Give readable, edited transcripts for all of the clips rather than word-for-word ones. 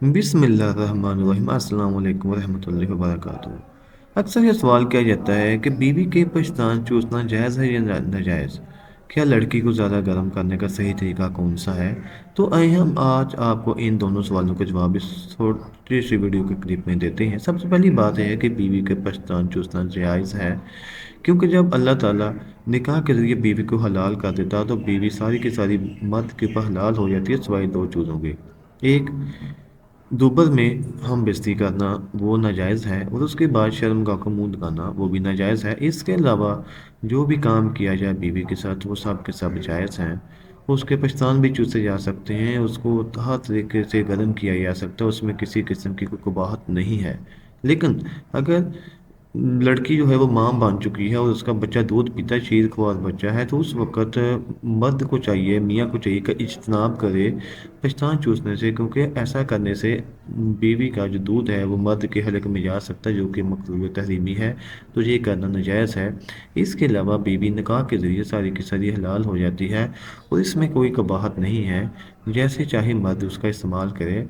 बिस्मिल्लाहिर्रहमानिर्रहीम अस्सलाम वालेकुम रहमतुल्लाहि व बरकातुहू। अक्सर ये सवाल किया जाता है कि बीवी के पछतान चूसना जायज़ है या नाजायज़। क्या लड़की को ज़्यादा गर्म करने का सही तरीका कौन सा है? तो आइए हम आज आपको इन दोनों सवालों के जवाब इस छोटी सी वीडियो के क्लिप में देते हैं। सबसे पहली बात है कि बीवी के पछतान चूसना जायज़ है, क्योंकि जब अल्लाह ताला निकाह के ज़रिए बीवी को हलाल कर देता है तो बीवी सारी की सारी मर्द के ऊपर हलाल हो जाती है, सिवाय दो चीज़ों के। एक, दोपहर में हम बेइज्जती करना वो नाजायज़ है, और उसके बाद शर्मगाह को मुंह दिखाना वो भी नाजायज़ है। इसके अलावा जो भी काम किया जाए बीवी के साथ वो सब के सब जायज़ हैं। उसके पछतान भी चूसे जा सकते हैं, उसको हर तरीके से गर्म किया जा सकता है, उसमें किसी किस्म की कोई कबाहत नहीं है। लेकिन अगर लड़की जो है वो माँ बन चुकी है और उसका बच्चा दूध पीता है, शीर ख्वार बच्चा है, तो उस वक़्त मर्द को चाहिए, मियाँ को चाहिए कि इज्तनाब करे पेशान चूसने से, क्योंकि ऐसा करने से बीवी का जो दूध है वो मर्द के हलक में जा सकता है, जो कि मकरूह तहरीमी है, तो ये करना नाजायज़ है। इसके अलावा बीवी निकाह के ज़रिए सारी की सारी हलाल हो जाती है और इसमें कोई कबाहत नहीं है। जैसे चाहे मर्द उसका इस्तेमाल करे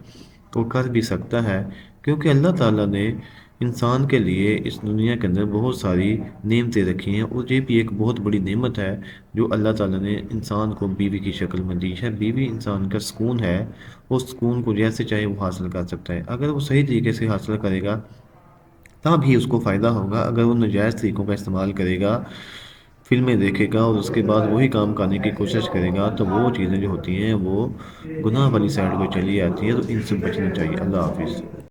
तो कर भी सकता है, क्योंकि अल्लाह ताला ने इंसान के लिए इस दुनिया के अंदर बहुत सारी नेमतें रखी हैं, और ये भी एक बहुत बड़ी नेमत है जो अल्लाह ताला ने इंसान को बीवी की शक्ल में दी है। बीवी इंसान का सुकून है, उस सुकून को जैसे चाहे वो हासिल कर सकता है। अगर वो सही तरीके से हासिल करेगा तब ही उसको फ़ायदा होगा। अगर वो नाजायज़ तरीक़ों का इस्तेमाल करेगा, फ़िल्में देखेगा और उसके बाद वही काम करने की कोशिश करेगा, तो वो चीज़ें जो होती हैं वो गुनाह वाली साइड को चली जाती हैं, तो इनसे बचना चाहिए। अल्लाह हाफ़िज़।